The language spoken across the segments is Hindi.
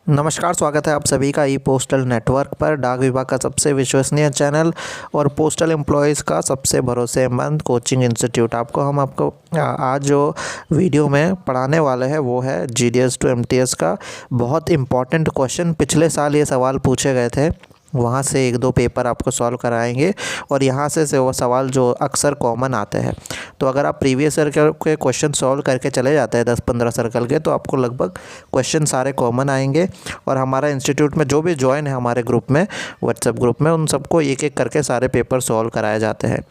नमस्कार, स्वागत है आप सभी का ई पोस्टल नेटवर्क पर। डाक विभाग का सबसे विश्वसनीय चैनल और पोस्टल एम्प्लॉयज़ का सबसे भरोसेमंद कोचिंग इंस्टीट्यूट। आपको आज जो वीडियो में पढ़ाने वाले हैं वो है GDS to MTS का बहुत इम्पॉर्टेंट क्वेश्चन। पिछले साल ये सवाल पूछे गए थे, वहाँ से एक दो पेपर आपको सॉल्व कराएंगे और यहाँ से वो सवाल जो अक्सर कॉमन आते हैं। तो अगर आप प्रीवियस ईयर के क्वेश्चन सॉल्व करके चले जाते हैं 10-15 सर्कल के, तो आपको लगभग क्वेश्चन सारे कॉमन आएंगे। और हमारा इंस्टीट्यूट में जो भी ज्वाइन है हमारे ग्रुप में, व्हाट्सएप ग्रुप में, उन सबको एक एक करके सारे पेपर सॉल्व कराए जाते हैं।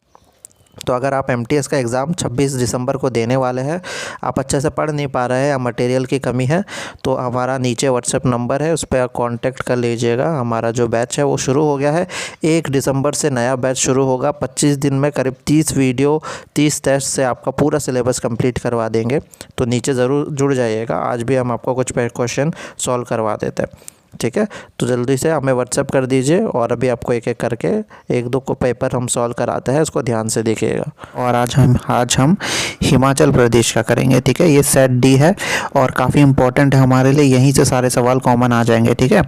तो अगर आप MTS का एग्ज़ाम 26 दिसंबर को देने वाले हैं, आप अच्छे से पढ़ नहीं पा रहे हैं या मटेरियल की कमी है, तो हमारा नीचे व्हाट्सएप नंबर है, उस पर आप कांटेक्ट कर लीजिएगा। हमारा जो बैच है वो शुरू हो गया है। 1 दिसंबर से नया बैच शुरू होगा। 25 दिन में करीब 30 वीडियो 30 टेस्ट से आपका पूरा सिलेबस कंप्लीट करवा देंगे। तो नीचे ज़रूर जुड़ जाइएगा। आज भी हम आपको कुछ क्वेश्चन सॉल्व करवा देते हैं, ठीक है। तो जल्दी से हमें व्हाट्सएप कर दीजिए और अभी आपको एक एक करके एक दो को पेपर हम सॉल्व कराते हैं, उसको ध्यान से देखिएगा। और आज हम हिमाचल प्रदेश का करेंगे, ठीक है। ये सेट डी है और काफ़ी इंपॉर्टेंट है हमारे लिए। यहीं से सारे सवाल कॉमन आ जाएंगे, ठीक है।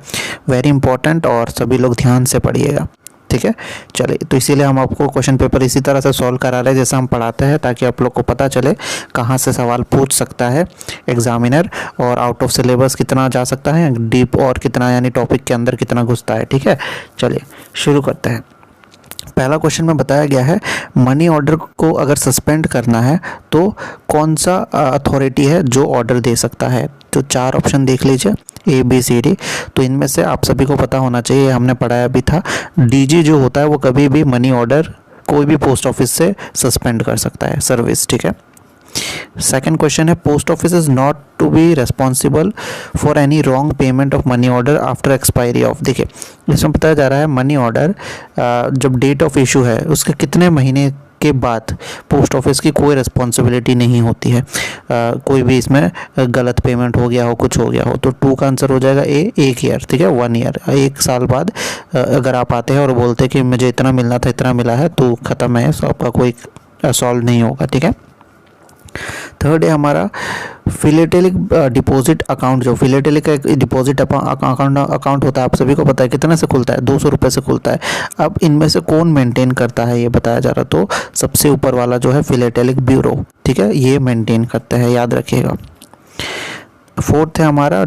वेरी इंपॉर्टेंट, और सभी लोग ध्यान से पढ़िएगा, ठीक है। चलिए, तो इसीलिए हम आपको क्वेश्चन पेपर इसी तरह से सॉल्व करा रहे हैं जैसा हम पढ़ाते हैं, ताकि आप लोग को पता चले कहाँ से सवाल पूछ सकता है एग्जामिनर, और आउट ऑफ सिलेबस कितना जा सकता है, डीप और कितना, यानी टॉपिक के अंदर कितना घुसता है, ठीक है। चलिए शुरू करते हैं। पहला क्वेश्चन में बताया गया है, मनी ऑर्डर को अगर सस्पेंड करना है तो कौन सा अथॉरिटी है जो ऑर्डर दे सकता है। तो 4 ऑप्शन देख लीजिए, ABCD। तो इनमें से आप सभी को पता होना चाहिए, हमने पढ़ाया भी था, DG जो होता है वो कभी भी मनी ऑर्डर कोई भी पोस्ट ऑफिस से सस्पेंड कर सकता है सर्विस, ठीक है। सेकेंड क्वेश्चन है, post office is not to be responsible for any wrong payment of money order after expiry of. देखिए, इसमें बताया जा रहा है मनी ऑर्डर जब डेट ऑफ इशू है उसके कितने महीने के बाद पोस्ट ऑफिस की कोई रिस्पॉन्सिबिलिटी नहीं होती है। कोई भी इसमें गलत पेमेंट हो गया हो, कुछ हो गया हो, तो 2 का आंसर हो जाएगा A, 1 ईयर, ठीक है। 1 ईयर, 1 साल बाद अगर आप आते हैं और बोलते हैं कि मुझे इतना मिलना था, इतना मिला है, तो ख़त्म है, तो आपका कोई सॉल्व नहीं होगा, ठीक है। थर्ड है हमारा फिलेटेलिक डिपॉजिट अकाउंट। जो फिलेटेलिक का एक डिपॉजिट अकाउंट होता है, आप सभी को पता है कितने से खुलता है, 200 रुपये से खुलता है। अब इनमें से कौन मेंटेन करता है ये बताया जा रहा, तो सबसे ऊपर वाला जो है फिलेटेलिक ब्यूरो, ठीक है, ये मेंटेन करता है, याद रखिएगा। फोर्थ है हमारा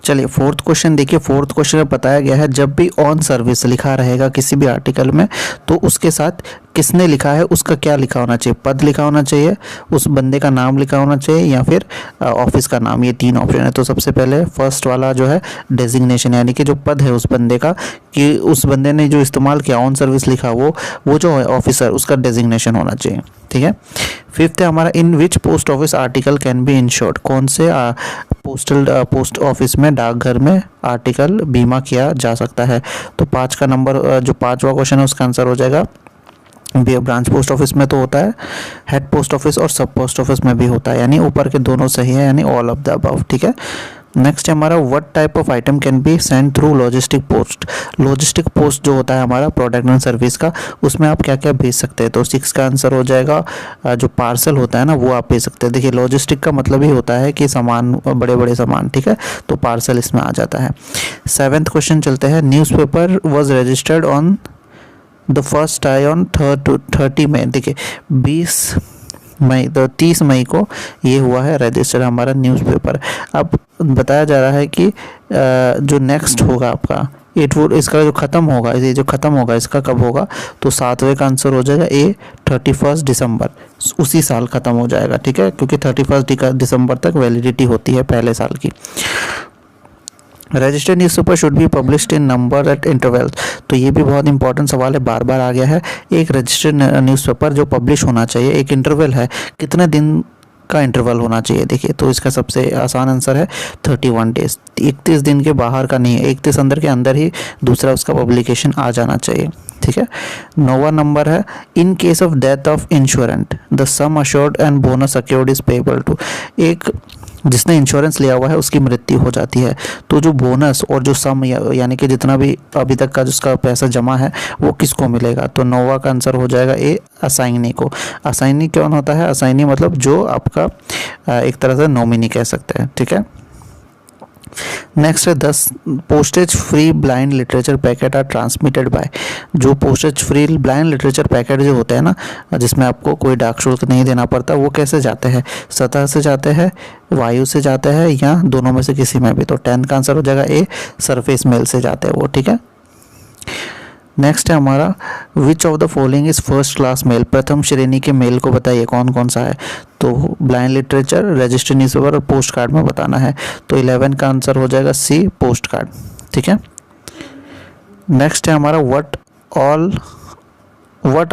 चलिए फोर्थ क्वेश्चन देखिए। फोर्थ क्वेश्चन में बताया गया है, जब भी ऑन सर्विस लिखा रहेगा किसी भी आर्टिकल में, तो उसके साथ किसने लिखा है उसका क्या लिखा होना चाहिए। पद लिखा होना चाहिए, उस बंदे का नाम लिखा होना चाहिए, या फिर ऑफिस का नाम। ये 3 ऑप्शन है। तो सबसे पहले फर्स्ट वाला जो है डेजिग्नेशन, यानी कि जो पद है उस बंदे का, कि उस बंदे ने जो इस्तेमाल किया ऑन सर्विस लिखा, वो जो है ऑफिसर, उसका डेजिग्नेशन होना चाहिए, ठीक है। फिफ्थ है हमारा, in which post office article can be insured. कौन से पोस्ट ऑफिस में, डाकघर में आर्टिकल बीमा किया जा सकता है। तो 5 का नंबर, जो 5वां क्वेश्चन है उसका आंसर हो जाएगा ब्रांच पोस्ट ऑफिस में तो होता है, हेड पोस्ट ऑफिस और सब पोस्ट ऑफिस में भी होता है, यानी ऊपर के दोनों सही है, यानी ऑल ऑफ द अबव, ठीक है। नेक्स्ट है हमारा, what type of item can be send through logistic post. Logistic post जो होता है हमारा प्रोडक्ट एंड सर्विस का, उसमें आप क्या क्या भेज सकते हैं। तो 6 का आंसर हो जाएगा, जो पार्सल होता है ना वो आप भेज सकते हैं। देखिए, लॉजिस्टिक का मतलब ही होता है कि सामान, बड़े बड़े सामान, ठीक है, तो पार्सल इसमें आ जाता है। 7th क्वेश्चन चलते हैं, newspaper was registered on the first time on 30 मई। देखिए 20 मई, तो 30 मई को ये हुआ है रजिस्टर हमारा न्यूज़पेपर। अब बताया जा रहा है कि जो नेक्स्ट होगा आपका इसका जो ख़त्म होगा, ये जो ख़त्म होगा इसका कब होगा, तो 7वें का आंसर हो जाएगा A, 31 दिसंबर। उसी साल ख़त्म हो जाएगा, ठीक है, क्योंकि 31 दिसंबर तक वैलिडिटी होती है पहले साल की। Registered newspaper should be published in number eight intervals. तो ये भी बहुत इंपॉर्टेंट सवाल है, बार बार आ गया है। एक रजिस्टर्ड न्यूज़पेपर जो पब्लिश होना चाहिए, एक इंटरवल है, कितने दिन का इंटरवल होना चाहिए। देखिए, तो इसका सबसे आसान आंसर है 31 डेज। 31 दिन के बाहर का नहीं है, 31 अंदर के अंदर ही दूसरा उसका पब्लिकेशन आ जाना चाहिए, ठीक है। 9वां नंबर है, in case of death of insurant the sum assured and bonus accrued is payable to. एक जिसने इंश्योरेंस लिया हुआ है उसकी मृत्यु हो जाती है, तो जो बोनस और जो सम, यानी कि जितना भी अभी तक का जिसका पैसा जमा है वो किसको मिलेगा। तो 9वां का आंसर हो जाएगा A, असाइनी को। असाइनी कौन होता है, असाइनी मतलब जो आपका एक तरह से नॉमिनी कह सकते हैं, ठीक है। नेक्स्ट है 10 postage free blind literature packet are transmitted by. जो postage free blind literature packet जो होते हैं ना, जिसमें आपको कोई डाक शुल्क नहीं देना पड़ता, वो कैसे जाते हैं? सतह से जाते हैं, वायु से जाते हैं, या दोनों में से किसी में भी। तो 10 का आंसर हो जाएगा ए, सरफेस मेल से जाते हैं वो, ठीक है। नेक्स्ट है हमारा which of the following is first class mail. प्रथम श्रेणी के मेल को बताइए कौन कौन सा है। तो ब्लाइंड लिटरेचर, रजिस्टर्ड न्यूज़पेपर और पोस्ट कार्ड में बताना है। तो 11 का आंसर हो जाएगा सी, पोस्ट कार्ड, ठीक है। नेक्स्ट है हमारा what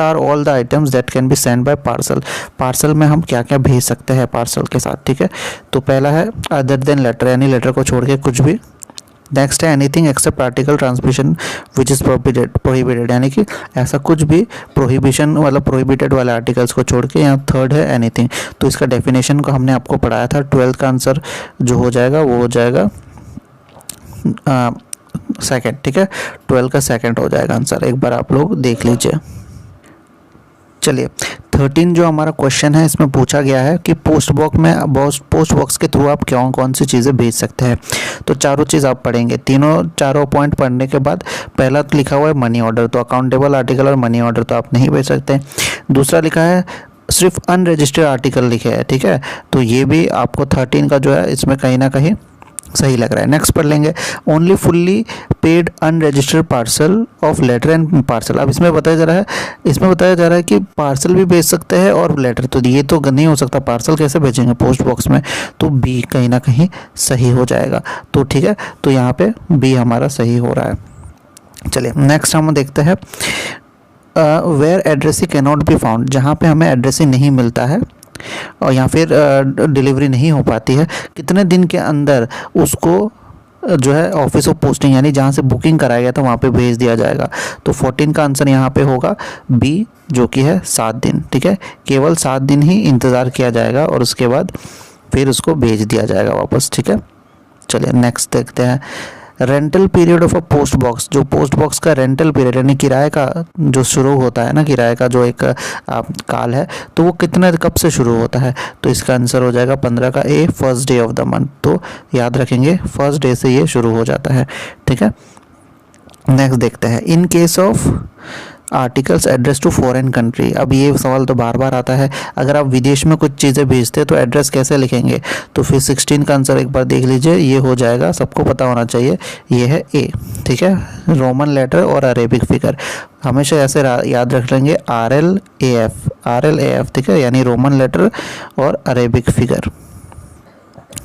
are all the items that can be send by parcel. Parcel में हम क्या क्या भेज सकते हैं पार्सल के साथ, ठीक है। तो पहला है अदर देन लेटर, यानी लेटर को छोड़ के कुछ भी। नेक्स्ट है anything accept article transmission which is prohibited, यानी कि ऐसा कुछ भी प्रोहिबिशन मतलब प्रोहिबिटेड वाले आर्टिकल्स को छोड़ के। यहाँ थर्ड है एनीथिंग। तो इसका डेफिनेशन को हमने आपको पढ़ाया था। 12 का आंसर जो हो जाएगा वो हो जाएगा सेकंड, ठीक है। 12 का सेकंड हो जाएगा आंसर, एक बार आप लोग देख लीजिए। चलिए 13 जो हमारा क्वेश्चन है, इसमें पूछा गया है कि पोस्ट बॉक्स के थ्रू आप कौन सी चीज़ें भेज सकते हैं। तो चारों चीज़ आप पढ़ेंगे। चारों पॉइंट पढ़ने के बाद पहला तो लिखा हुआ है मनी ऑर्डर, तो अकाउंटेबल आर्टिकल और मनी ऑर्डर तो आप नहीं भेज सकते। दूसरा लिखा है सिर्फ अनरजिस्टर्ड आर्टिकल लिखे हैं, ठीक है। तो ये भी आपको 13 का जो है इसमें कहीं ना कहीं सही लग रहा है। नेक्स्ट पढ़ लेंगे only fully paid unregistered parcel of letter and parcel. अब इसमें बताया जा रहा है कि पार्सल भी भेज सकते हैं और लेटर, तो ये तो नहीं हो सकता। पार्सल कैसे भेजेंगे पोस्ट बॉक्स में? तो बी कहीं ना कहीं सही हो जाएगा। तो ठीक है, तो यहाँ पे बी हमारा सही हो रहा है। चलिए नेक्स्ट हम देखते हैं where addressee can not be found, जहाँ पे हमें एड्रेसी नहीं मिलता है और या फिर डिलीवरी नहीं हो पाती है, कितने दिन के अंदर उसको जो है ऑफिस ऑफ पोस्टिंग, यानी जहाँ से बुकिंग कराया गया था वहाँ पे भेज दिया जाएगा। तो 14 का आंसर यहाँ पे होगा बी, जो कि है 7 दिन, ठीक है। केवल 7 दिन ही इंतज़ार किया जाएगा और उसके बाद फिर उसको भेज दिया जाएगा वापस, ठीक है। चलिए नेक्स्ट देखते हैं rental period of a post box. जो पोस्ट बॉक्स का रेंटल पीरियड यानी किराए का जो शुरू होता है ना, किराए का जो एक काल है, तो वो कितने कब से शुरू होता है? तो इसका आंसर हो जाएगा 15 का A, first day of the month. तो याद रखेंगे फर्स्ट डे से ये शुरू हो जाता है, ठीक है। नेक्स्ट देखते हैं in case of articles address to foreign country. अब ये सवाल तो बार बार आता है, अगर आप विदेश में कुछ चीज़ें भेजते हैं तो एड्रेस कैसे लिखेंगे? तो फिर 16 का आंसर एक बार देख लीजिए, ये हो जाएगा, सबको पता होना चाहिए, ये है ए, ठीक है। रोमन लेटर और अरेबिक फिगर हमेशा ऐसे याद रख लेंगे, RLAF, ठीक है, यानी रोमन लेटर और अरेबिक फिगर।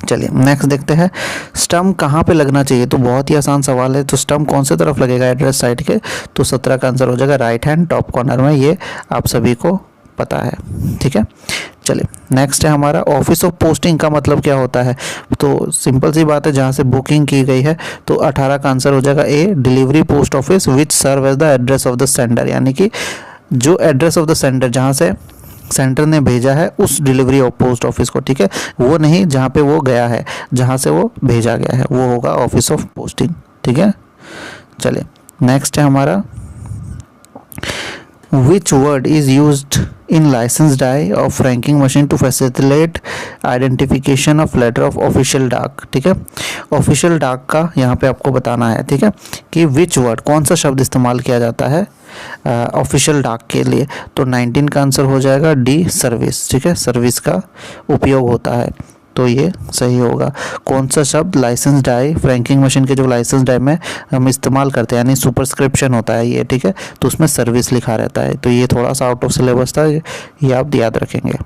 चलिए नेक्स्ट देखते हैं स्टम्प कहाँ पे लगना चाहिए। तो बहुत ही आसान सवाल है। तो स्टम्प कौन से तरफ लगेगा एड्रेस साइड के? तो 17 का आंसर हो जाएगा राइट हैंड टॉप कॉर्नर में, ये आप सभी को पता है, ठीक है। चलिए नेक्स्ट है हमारा ऑफिस ऑफ पोस्टिंग का मतलब क्या होता है? तो सिंपल सी बात है, जहाँ से बुकिंग की गई है। तो 18 का आंसर हो जाएगा A, delivery post office which serve as the address of the sender, यानी कि जो एड्रेस ऑफ द सेंडर जहाँ से सेंटर ने भेजा है उस डिलीवरी ऑफ पोस्ट ऑफिस को, ठीक है। वो नहीं जहाँ पे वो गया है, जहाँ से वो भेजा गया है, वो होगा ऑफिस ऑफ पोस्टिंग, ठीक है। चलिए नेक्स्ट है हमारा which word is used in licensed die of franking machine to facilitate identification of letter of official डाक, ठीक है। ऑफिशियल डाक का यहाँ पे आपको बताना है, ठीक है, कि which word कौन सा शब्द इस्तेमाल किया जाता है ऑफिशियल डाक के लिए। तो 19 का आंसर हो जाएगा डी, सर्विस, ठीक है, सर्विस का उपयोग होता है। तो ये सही होगा। कौन सा शब्द लाइसेंस डाई, फ्रैंकिंग मशीन के जो लाइसेंस डाई में हम इस्तेमाल करते हैं, यानी सुपरस्क्रिप्शन होता है ये, ठीक है, तो उसमें सर्विस लिखा रहता है। तो ये थोड़ा सा आउट ऑफ सिलेबस था, ये आप याद रखेंगे।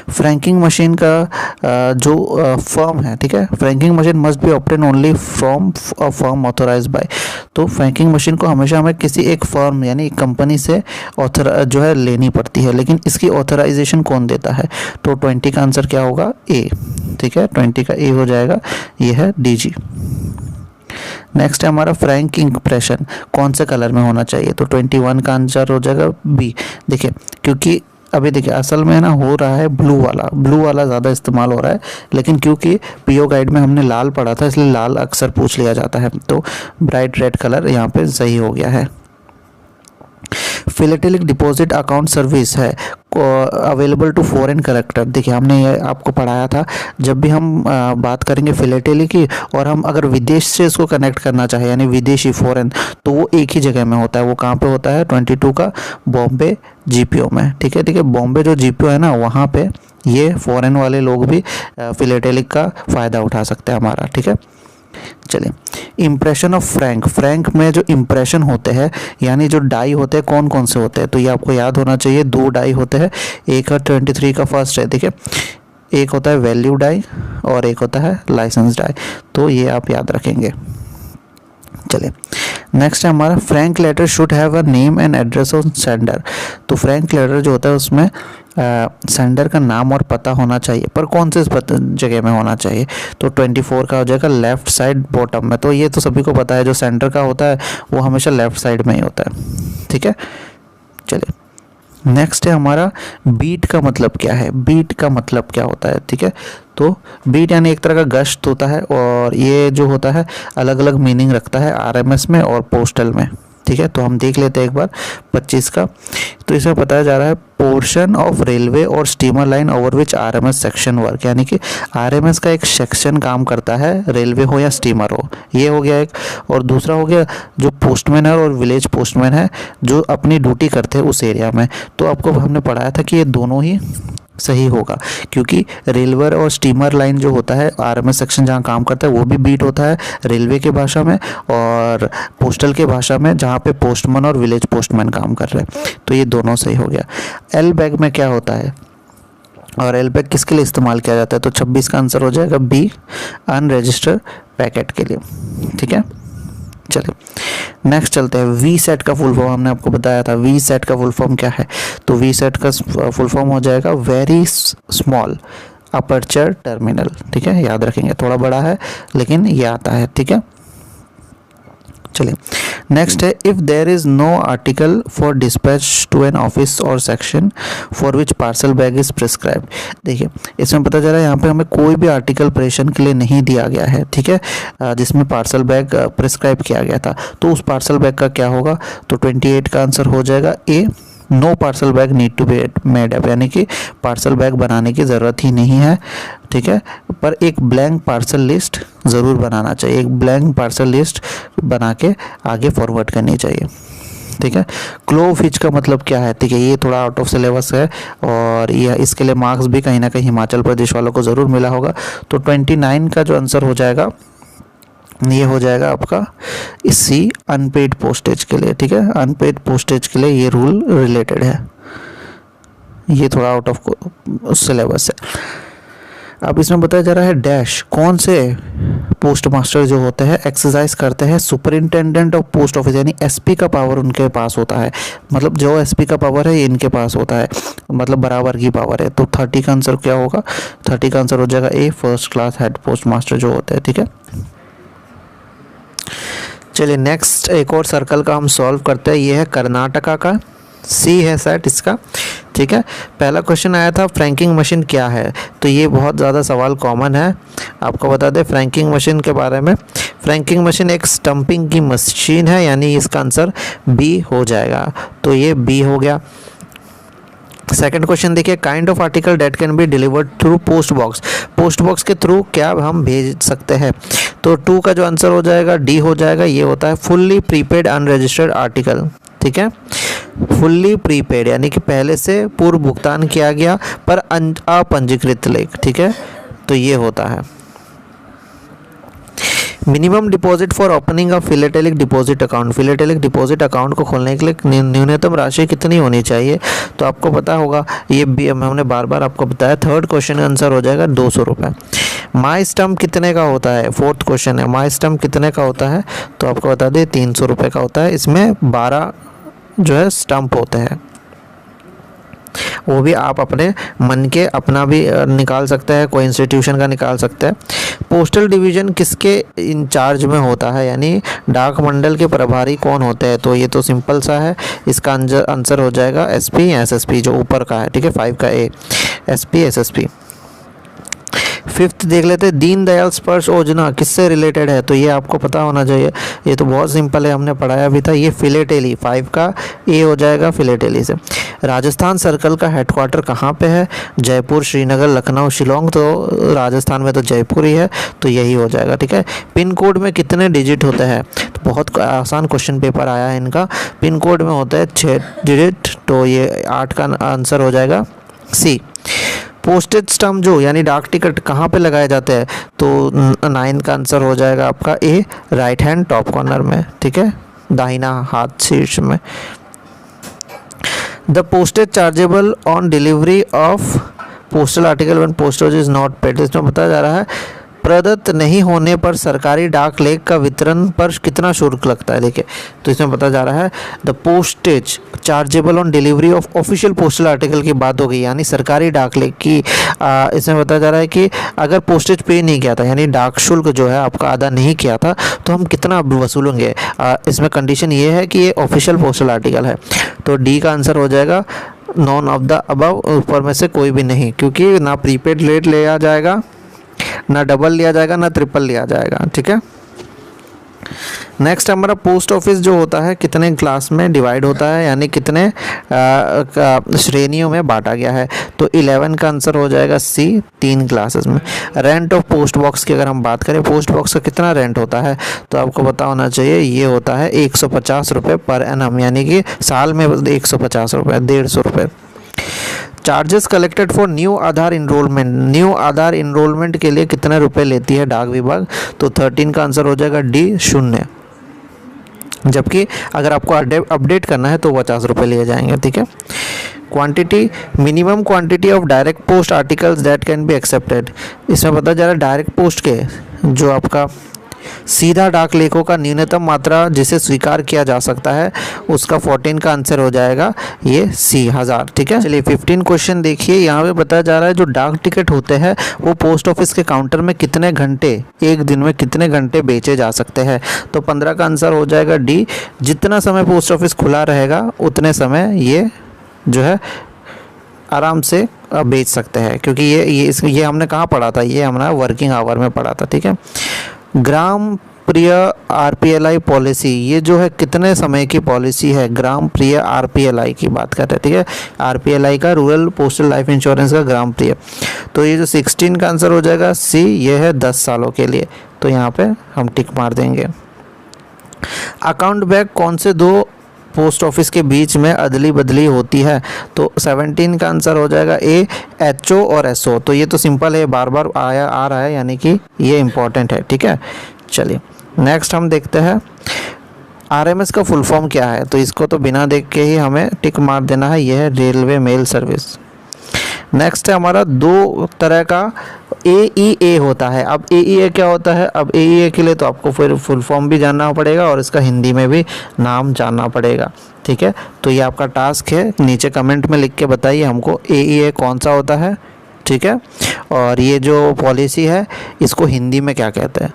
फ्रैंकिंग मशीन का जो फर्म है, ठीक है, franking machine must be obtain only from a firm authorise by. तो फ्रैंकिंग मशीन को हमेशा हमें किसी एक फर्म यानी एक कंपनी से जो है लेनी पड़ती है, लेकिन इसकी ऑथराइजेशन कौन देता है? तो 20 का आंसर क्या होगा? ए, ठीक है, 20 का ए हो जाएगा, ये है DG। नेक्स्ट है हमारा फ्रैंक इंप्रेशन कौन से कलर में होना चाहिए? तो 21 का आंसर हो जाएगा बी। देखिए क्योंकि अभी देखिए असल में ना हो रहा है ब्लू वाला ज़्यादा इस्तेमाल हो रहा है, लेकिन क्योंकि PO गाइड में हमने लाल पढ़ा था इसलिए लाल अक्सर पूछ लिया जाता है। तो ब्राइट रेड कलर यहाँ पे सही हो गया है। फिलेटेलिक डिपॉजिट अकाउंट सर्विस है अवेलेबल टू फॉरेन करेक्टर। देखिए हमने ये आपको पढ़ाया था, जब भी हम बात करेंगे फिलेटेलिक की और हम अगर विदेश से इसको कनेक्ट करना चाहे यानी विदेशी फॉरेन, तो वो एक ही जगह में होता है। वो कहाँ पे होता है? 22 का बॉम्बे जीपीओ में। ठीक है, बॉम्बे जो जीपीओ है ना, वहाँ पे ये फॉरेन वाले लोग भी फिलेटेलिक का फ़ायदा उठा सकते हैं हमारा। ठीक है, चलिए इम्प्रेशन ऑफ फ्रैंक। फ्रैंक में जो इम्प्रेशन होते हैं यानी जो डाई होते हैं, कौन कौन से होते हैं? तो ये आपको याद होना चाहिए। 2 डाई होते हैं, एक है 23 का फर्स्ट है, ठीक है, एक होता है वैल्यू डाई और एक होता है लाइसेंस डाई। तो ये आप याद रखेंगे। चलिए नेक्स्ट है हमारा frank letter should have a name and address on sender. तो फ्रैंक लेटर जो होता है उसमें सेंडर का नाम और पता होना चाहिए, पर कौन से जगह में होना चाहिए? तो 24 का हो जाएगा लेफ़्ट साइड बॉटम में। तो ये तो सभी को पता है, जो सेंडर का होता है वो हमेशा लेफ़्ट साइड में ही होता है। ठीक है, चलिए नेक्स्ट है हमारा बीट का मतलब क्या है? बीट का मतलब क्या होता है? ठीक है, तो बीट यानी एक तरह का गश्त होता है और ये जो होता है अलग अलग मीनिंग रखता है आरएमएस में और पोस्टल में। ठीक है, तो हम देख लेते हैं एक बार 25 का। तो इसमें बताया जा रहा है पोर्शन ऑफ रेलवे और steamer line over which RMS section work, यानी कि आरएमएस का एक सेक्शन काम करता है, रेलवे हो या स्टीमर हो। ये हो गया एक। और दूसरा हो गया जो पोस्टमैन है और विलेज पोस्टमैन है जो अपनी ड्यूटी करते हैं उस एरिया में। तो आपको हमने पढ़ाया था कि ये दोनों ही सही होगा, क्योंकि रेलवे और स्टीमर लाइन जो होता है आरएमएस सेक्शन जहाँ काम करता है वो भी बीट होता है रेलवे के भाषा में और पोस्टल के भाषा में जहाँ पे पोस्टमैन और विलेज पोस्टमैन काम कर रहे हैं। तो ये दोनों सही हो गया। एल बैग में क्या होता है और एल बैग किसके लिए इस्तेमाल किया जाता है? तो 26 का आंसर हो जाएगा बी, अनरजिस्टर्ड पैकेट के लिए। ठीक है, चलिए नेक्स्ट चलते हैं। वी सेट का फुल फॉर्म हमने आपको बताया था। वी सेट का फुल फॉर्म क्या है? तो वी सेट का फुल फॉर्म हो जाएगा वेरी स्मॉल अपर्चर टर्मिनल। ठीक है, याद रखेंगे, थोड़ा बड़ा है लेकिन ये आता है। ठीक है, चलिए नेक्स्ट है if there is no article for dispatch to an office or section for which parcel bag is prescribed. देखिए इसमें पता चला यहाँ पे हमें कोई भी आर्टिकल प्रेषण के लिए नहीं दिया गया है। ठीक है, जिसमें पार्सल बैग प्रिस्क्राइब किया गया था, तो उस पार्सल बैग का क्या होगा? तो 28 का आंसर हो जाएगा A, no parcel bag need to be made up, यानी कि पार्सल बैग बनाने की ज़रूरत ही नहीं है। ठीक है, पर एक ब्लैंक पार्सल लिस्ट ज़रूर बनाना चाहिए। एक ब्लैंक पार्सल लिस्ट बना के आगे फॉरवर्ड करनी चाहिए। ठीक है, क्लो फिच का मतलब क्या है? ठीक है, ये थोड़ा आउट ऑफ सिलेबस है और ये इसके लिए मार्क्स भी कहीं ना कहीं हिमाचल प्रदेश वालों को ज़रूर मिला होगा। तो 29 का जो आंसर हो जाएगा ये हो जाएगा आपका सी, अनपेड पोस्टेज के लिए। ठीक है, अनपेड पोस्टेज के लिए ये रूल रिलेटेड है, ये थोड़ा आउट ऑफ सिलेबस है। अब इसमें बताया जा रहा है डैश कौन से पोस्ट मास्टर जो होते हैं एक्सरसाइज करते हैं सुपरिंटेंडेंट ऑफ पोस्ट ऑफिस, यानी एसपी का पावर उनके पास होता है। मतलब जो एसपी का पावर है ये इनके पास होता है, मतलब बराबर की पावर है। तो 30 का आंसर क्या होगा? 30 का आंसर हो जाएगा A, first class head postmaster जो होते हैं। ठीक है, चलिए नेक्स्ट एक और सर्कल का हम सॉल्व करते हैं। ये है कर्नाटका का, सी है सेट इसका। ठीक है, पहला क्वेश्चन आया था फ्रैंकिंग मशीन क्या है? तो ये बहुत ज़्यादा सवाल कॉमन है, आपको बता दें फ्रैंकिंग मशीन के बारे में। फ्रैंकिंग मशीन एक स्टंपिंग की मशीन है, यानी इसका आंसर बी हो जाएगा। तो ये बी हो गया। सेकंड क्वेश्चन देखिए, kind of article date can be delivered through post box. Post box के थ्रू क्या हम भेज सकते हैं? तो 2 का जो आंसर हो जाएगा डी हो जाएगा। ये होता है फुल्ली प्रीपेड अनरजिस्टर्ड आर्टिकल। ठीक है, फुल्ली प्रीपेड यानी कि पहले से पूर्व भुगतान किया गया पर अपंजीकृत लेख। ठीक है, तो ये होता है। Minimum deposit for opening a philatelic deposit account. Philatelic deposit account को खोलने के लिए न्यूनतम राशि कितनी होनी चाहिए? तो आपको पता होगा, ये भी हमने बार बार आपको बताया। थर्ड क्वेश्चन का आंसर हो जाएगा 200 रुपये। माई स्टम्प कितने का होता है? फोर्थ क्वेश्चन है, माई स्टम्प कितने का होता है? तो आपको बता दें 300 रुपये का होता है। इसमें 12 जो है स्टम्प होते हैं, वो भी आप अपने मन के अपना भी निकाल सकते हैं, कोई इंस्टीट्यूशन का निकाल सकते हैं। पोस्टल डिवीज़न किसके इंचार्ज में होता है, यानी डाक मंडल के प्रभारी कौन होते हैं? तो ये तो सिंपल सा है, इसका आंसर हो जाएगा एसपी या एसएसपी जो ऊपर का है। ठीक है, 5 का ए, एसपी एसएसपी। फिफ्थ देख लेते हैं, दीनदयाल स्पर्श योजना किससे रिलेटेड है, तो ये आपको पता होना चाहिए, ये तो बहुत सिंपल है, हमने पढ़ाया भी था। ये फिलेटेली, 5 का ए हो जाएगा फिलेटेली से। राजस्थान सर्कल का हेडक्वार्टर कहाँ पे है, जयपुर, श्रीनगर, लखनऊ, शिलोंग, तो राजस्थान में तो जयपुर ही है, तो यही हो जाएगा। ठीक है, पिन कोड में कितने डिजिट होते हैं, तो बहुत आसान क्वेश्चन पेपर आया है इनका। पिन कोड में होता है 6 डिजिट, तो ये 8 का आंसर हो जाएगा सी। पोस्टेज स्टम्प जो यानी डाक टिकट कहाँ पे लगाए जाते हैं, तो 9 का आंसर हो जाएगा आपका ए, राइट हैंड टॉप कॉर्नर में। ठीक है, दाहिना हाथ शीर्ष में। The postage chargeable on delivery of postal article when postage is not paid, इसमें बताया जा रहा है प्रदत्त नहीं होने पर सरकारी डाक लेख का वितरण पर कितना शुल्क लगता है। देखिए, तो इसमें बताया जा रहा है the postage chargeable on delivery of official postal article की बात हो गई, यानी सरकारी डाक लेख की। इसमें बताया जा रहा है कि अगर पोस्टेज पे नहीं किया था, यानी डाक शुल्क जो है आपका अदा नहीं किया था, तो हम कितना वसूलेंगे। इसमें कंडीशन ये है कि ये ऑफिशियल पोस्टल आर्टिकल है, तो डी का आंसर हो जाएगा नॉन ऑफ द अबव, ऊपर में से कोई भी नहीं, क्योंकि ना प्रीपेड रेट लिया जाएगा, ना डबल लिया जाएगा, ना ट्रिपल लिया जाएगा। ठीक है, नेक्स्ट हमारा पोस्ट ऑफिस जो होता है कितने क्लास में डिवाइड होता है, यानी कितने श्रेणियों में बांटा गया है, तो 11 का आंसर हो जाएगा सी, 3 क्लासेस में। रेंट ऑफ पोस्ट बॉक्स की अगर हम बात करें, पोस्ट बॉक्स का कितना रेंट होता है, तो आपको पता होना चाहिए ये होता है 150 रुपये पर एनम, यानी कि साल में 150 रुपये, 150 रुपये। Charges collected for new Aadhaar enrolment, new Aadhaar enrolment के लिए कितने रुपए लेती है डाक विभाग, तो 13 का आंसर हो जाएगा डी, 0। जबकि अगर आपको अपडेट करना है तो 50 रुपये लिए जाएंगे। ठीक है, quantity, minimum quantity of direct post articles that can be accepted, इसमें पता जा रहा है डायरेक्ट पोस्ट के जो आपका सीधा डाक लेखों का न्यूनतम मात्रा जिसे स्वीकार किया जा सकता है, उसका 14 का आंसर हो जाएगा ये सी, 1000। ठीक है, चलिए 15 क्वेश्चन देखिए। यहाँ पे बताया जा रहा है जो डाक टिकट होते हैं वो पोस्ट ऑफिस के काउंटर में कितने घंटे, एक दिन में कितने घंटे बेचे जा सकते हैं, तो 15 का आंसर हो जाएगा डी, जितना समय पोस्ट ऑफिस खुला रहेगा उतने समय ये जो है आराम से बेच सकते हैं, क्योंकि ये हमने कहाँ पढ़ा था, ये हमने वर्किंग आवर में पढ़ा था। ठीक है, ग्राम प्रिय आरपीएलआई पॉलिसी, ये जो है कितने समय की पॉलिसी है, ग्राम प्रिय आरपीएलआई की बात कर रहे हैं। ठीक है, आरपीएलआई का रूरल पोस्टल लाइफ इंश्योरेंस का ग्राम प्रिय, तो ये जो 16 का आंसर हो जाएगा सी, ये है 10 सालों के लिए, तो यहाँ पे हम टिक मार देंगे। अकाउंट बैग कौन से दो पोस्ट ऑफिस के बीच में अदली बदली होती है, तो 17 का आंसर हो जाएगा ए, एचओ और एसओ, तो ये तो सिंपल है, बार बार आ रहा है, यानी कि ये इम्पॉर्टेंट है। ठीक है, चलिए नेक्स्ट हम देखते हैं आरएमएस का फुल फॉर्म क्या है, तो इसको तो बिना देख के ही हमें टिक मार देना है, ये है रेलवे मेल सर्विस। नेक्स्ट है हमारा 2 तरह का AEA होता है। अब AEA क्या होता है, अब AEA के लिए तो आपको फिर फुल फॉर्म भी जानना पड़ेगा और इसका हिंदी में भी नाम जानना पड़ेगा। ठीक है, तो ये आपका टास्क है, नीचे कमेंट में लिख के बताइए हमको AEA कौन सा होता है। ठीक है, और ये जो पॉलिसी है इसको हिंदी में क्या कहते हैं।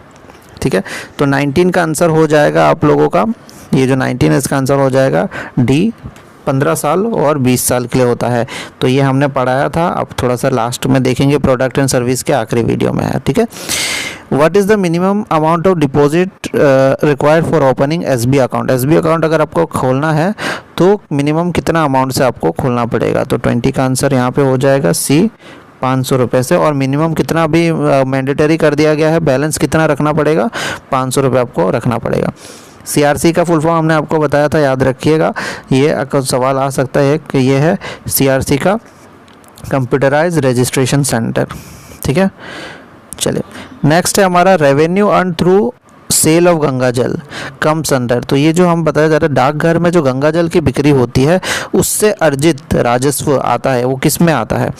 ठीक है, तो 19 का आंसर हो जाएगा आप लोगों का, ये जो 19 है इसका आंसर हो जाएगा डी, 15 साल और 20 साल के लिए होता है, तो ये हमने पढ़ाया था, अब थोड़ा सा लास्ट में देखेंगे, प्रोडक्ट एंड सर्विस के आखिरी वीडियो में है। ठीक है, what is the minimum amount of deposit required for opening SB account, SB account अगर आपको खोलना है तो मिनिमम कितना अमाउंट से आपको खोलना पड़ेगा, तो 20 का आंसर यहाँ पे हो जाएगा सी, 500 रुपये से, और मिनिमम कितना भी मैंडेटरी कर दिया गया है, बैलेंस कितना रखना पड़ेगा, 500 रुपये आपको रखना पड़ेगा। CRC का फुल फॉर्म हमने आपको बताया था, याद रखिएगा, ये सवाल आ सकता है कि ये है CRC का कंप्यूटराइज रजिस्ट्रेशन सेंटर। ठीक है, चलिए नेक्स्ट है हमारा revenue earn through sale of Ganga jal comes under, तो ये जो हम बताया जा रहा है डाकघर में जो गंगा जल की बिक्री होती है उससे अर्जित राजस्व आता है, वो किस में आता है,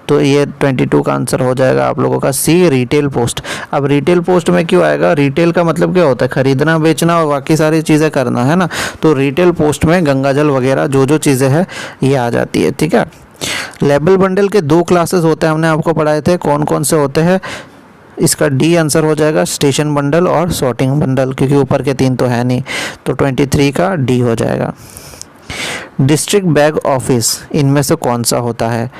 तो ये 22 का आंसर हो जाएगा आप लोगों का सी, रिटेल पोस्ट। अब रिटेल पोस्ट में क्यों आएगा, रिटेल का मतलब क्या होता है, खरीदना बेचना और बाकी सारी चीज़ें करना है ना, तो रिटेल पोस्ट में गंगा जल वगैरह जो चीज़ें हैं ये आ जाती है। ठीक है, लेबल बंडल के 2 क्लासेस होते हैं, हमने आपको पढ़ाए थे, कौन कौन से होते हैं, इसका डी आंसर हो जाएगा स्टेशन बंडल और सॉर्टिंग बंडल, क्योंकि ऊपर के 3 तो है नहीं, तो 23 का डी हो जाएगा। डिस्ट्रिक्ट बैग ऑफिस इनमें से कौन सा होता है,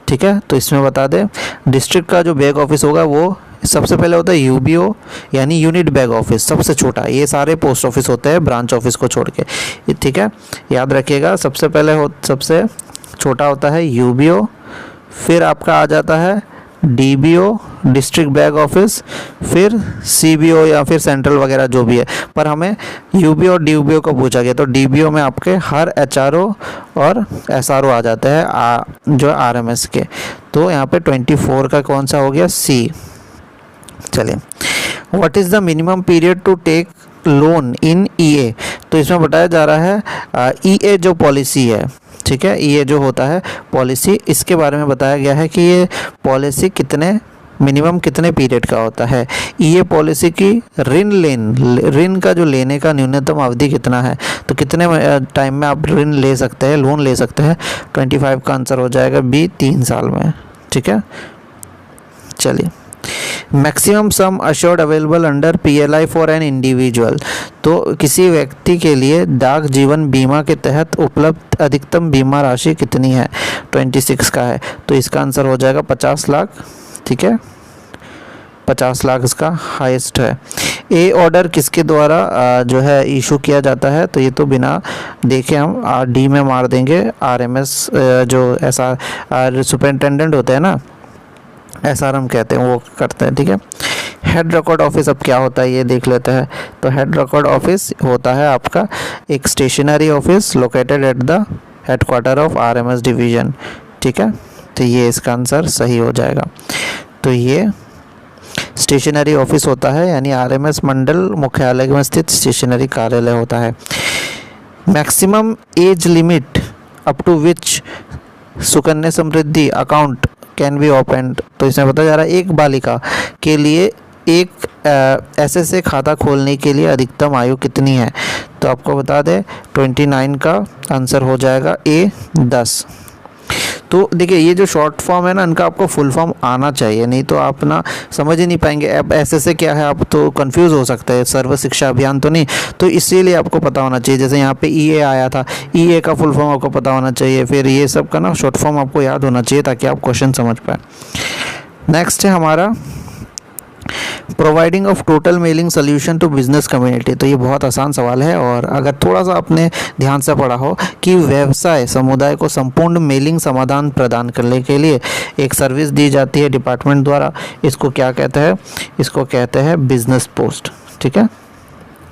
ठीक है, तो इसमें बता दें डिस्ट्रिक्ट का जो बैग ऑफिस होगा वो सबसे पहले होता है यूबीओ यानी यूनिट बैग ऑफिस, सबसे छोटा। ये सारे पोस्ट ऑफिस होते हैं ब्रांच ऑफिस को छोड़ के, ठीक है, याद रखिएगा। सबसे पहले सबसे छोटा होता है यूबीओ, फिर आपका आ जाता है डीबीओ डिस्ट्रिक्ट बैग ऑफिस, फिर सीबीओ या फिर सेंट्रल वगैरह जो भी है। पर हमें यूबीओ और डीबीओ को पूछा गया, तो डीबीओ में आपके हर एचआरओ और एसआरओ आ जाते हैं जो आरएमएस के। तो यहाँ पे 24 का कौन सा हो गया, सी। चलिए, what is the minimum period to take loan in ईए। तो इसमें बताया जा रहा है ईए जो पॉलिसी है, ठीक है, ये जो होता है पॉलिसी, इसके बारे में बताया गया है कि ये पॉलिसी मिनिमम कितने पीरियड का होता है। ये पॉलिसी की ऋण का जो लेने का न्यूनतम अवधि कितना है, तो कितने टाइम में आप ऋण ले सकते हैं, लोन ले सकते हैं। 25 का आंसर हो जाएगा बी, 3 साल में, ठीक है। चलिए, maximum sum assured available under PLI for an individual. तो किसी व्यक्ति के लिए डाक जीवन बीमा के तहत उपलब्ध अधिकतम बीमा राशि कितनी है, 26 का है। तो इसका आंसर हो जाएगा 50 लाख, ठीक है, 50 लाख इसका हाईएस्ट है। ए ऑर्डर किसके द्वारा जो है इशू किया जाता है, तो ये तो बिना देखे हम डी में मार देंगे। आरएमएस जो ऐसा सुपरिटेंडेंट होते हैं ना, एसआरएम कहते हैं, वो करते हैं, ठीक है। हेड रिकॉर्ड ऑफिस अब क्या होता है ये देख लेते हैं। तो हेड रिकॉर्ड ऑफिस होता है आपका एक stationery office located at the headquarter of RMS division, ठीक है। तो ये इसका आंसर सही हो जाएगा। तो ये स्टेशनरी ऑफिस होता है, यानी आरएमएस मंडल मुख्यालय में स्थित स्टेशनरी कार्यालय होता है। Maximum age limit up to which Sukanya Samriddhi account can be opened. तो इसमें बताया जा रहा है एक बालिका के लिए एक एसएसए खाता खोलने के लिए अधिकतम आयु कितनी है। तो आपको बता दें 29 का आंसर हो जाएगा ए, 10। तो देखिए, ये जो शॉर्ट फॉर्म है ना, इनका आपको फुल फॉर्म आना चाहिए, नहीं तो आप ना समझ ही नहीं पाएंगे। अब एसएसए क्या है, आप तो कंफ्यूज हो सकते हैं। सर्व शिक्षा अभियान तो नहीं, तो इसीलिए आपको पता होना चाहिए। जैसे यहाँ पे ईए आया था, ईए का फुल फॉर्म आपको पता होना चाहिए, फिर ये सब का ना शॉर्ट फॉर्म आपको याद होना चाहिए ताकि आप क्वेश्चन समझ पाए। नेक्स्ट है हमारा providing of total mailing solution to business community. तो ये बहुत आसान सवाल है, और अगर थोड़ा सा आपने ध्यान से पढ़ा हो कि व्यवसाय समुदाय को संपूर्ण मेलिंग समाधान प्रदान करने के लिए एक सर्विस दी जाती है डिपार्टमेंट द्वारा, इसको क्या कहते हैं, इसको कहते हैं बिजनेस पोस्ट, ठीक है।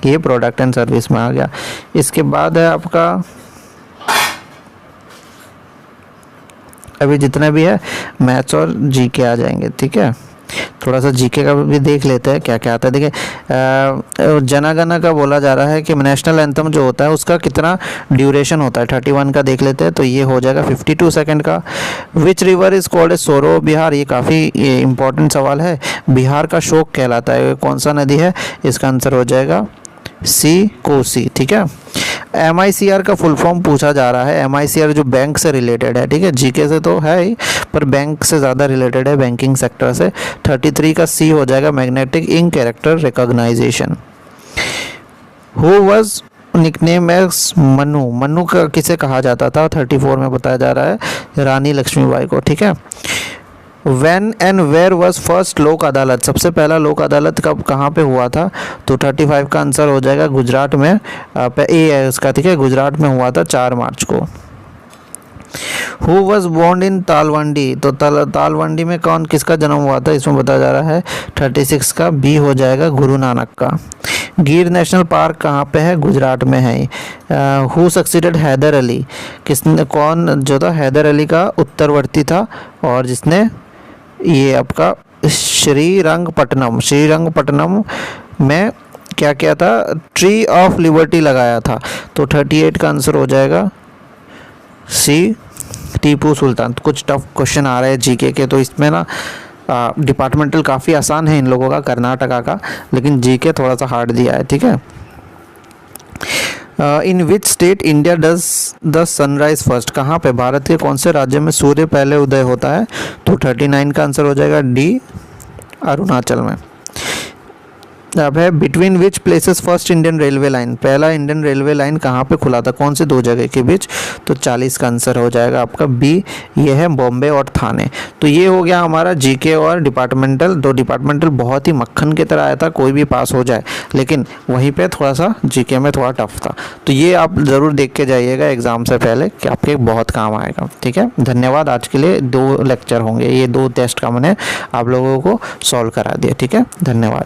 ये प्रोडक्ट एंड सर्विस में आ गया। इसके बाद है आपका अभी जितने भी है मैथ्स और जीके आ जाएंगे, ठीक है। थोड़ा सा जीके का भी देख लेते हैं क्या क्या आता है। देखिए, जनगण का बोला जा रहा है कि नेशनल एंथम जो होता है उसका कितना ड्यूरेशन होता है, 31 का देख लेते हैं। तो ये हो जाएगा 52 सेकंड का। Which river is called a सोरो बिहार। ये काफ़ी इंपॉर्टेंट सवाल है। बिहार का शोक कहलाता है, कौन सा नदी है, इसका आंसर हो जाएगा सी, कोसी, ठीक है। MICR का फुल फॉर्म पूछा जा रहा है। MICR जो बैंक से रिलेटेड है, ठीक है, जीके से तो है ही, पर बैंक से ज़्यादा रिलेटेड है, बैंकिंग सेक्टर से। 33 का सी हो जाएगा magnetic ink character recognization. Who was nickname as Manu. Manu का किसे कहा जाता था, 34 में बताया जा रहा है रानी लक्ष्मीबाई को, ठीक है। When and where was first Lok Adalat. सबसे पहला लोक अदालत कब कहाँ पे हुआ था, तो 35 का आंसर हो जाएगा गुजरात में। ए है उसका, ठीक है, गुजरात में हुआ था 4 मार्च को। Who was born in Talwandi. तो तालवंडी में कौन किसका जन्म हुआ था, इसमें बताया जा रहा है 36 का बी हो जाएगा गुरु नानक का। गिर नेशनल पार्क कहाँ पे है, गुजरात में है। Who succeeded Hyder Ali. किसने, कौन जो था हैदर अली का उत्तरवर्ती था, और जिसने ये आपका श्रीरंगपट्टनम में क्या किया था, ट्री ऑफ लिबर्टी लगाया था। तो 38 का आंसर हो जाएगा सी, टीपू सुल्तान। तो कुछ टफ क्वेश्चन आ रहे हैं जीके के, तो इसमें ना डिपार्टमेंटल काफ़ी आसान है इन लोगों का, कर्नाटका का, लेकिन जीके थोड़ा सा हार्ड दिया है, ठीक है। In which state India does the sunrise first. कहाँ पे, भारत के कौन से राज्य में सूर्य पहले उदय होता है, तो 39 का आंसर हो जाएगा डी, अरुणाचल में। अब है between which places first Indian railway line, पहला इंडियन रेलवे लाइन कहाँ पे खुला था, कौन से दो जगह के बीच, तो 40 का आंसर हो जाएगा आपका बी, ये है बॉम्बे और थाने। तो ये हो गया हमारा जीके और डिपार्टमेंटल। दो डिपार्टमेंटल बहुत ही मक्खन की तरह आया था, कोई भी पास हो जाए, लेकिन वहीं पे थोड़ा सा जीके में थोड़ा टफ था। तो ये आप ज़रूर देख के जाइएगा एग्ज़ाम से पहले कि आपके बहुत काम आएगा। ठीक है, धन्यवाद। आज के लिए 2 लेक्चर होंगे, ये 2 टेस्ट का मैंने आप लोगों को सॉल्व करा दिया। ठीक है, धन्यवाद।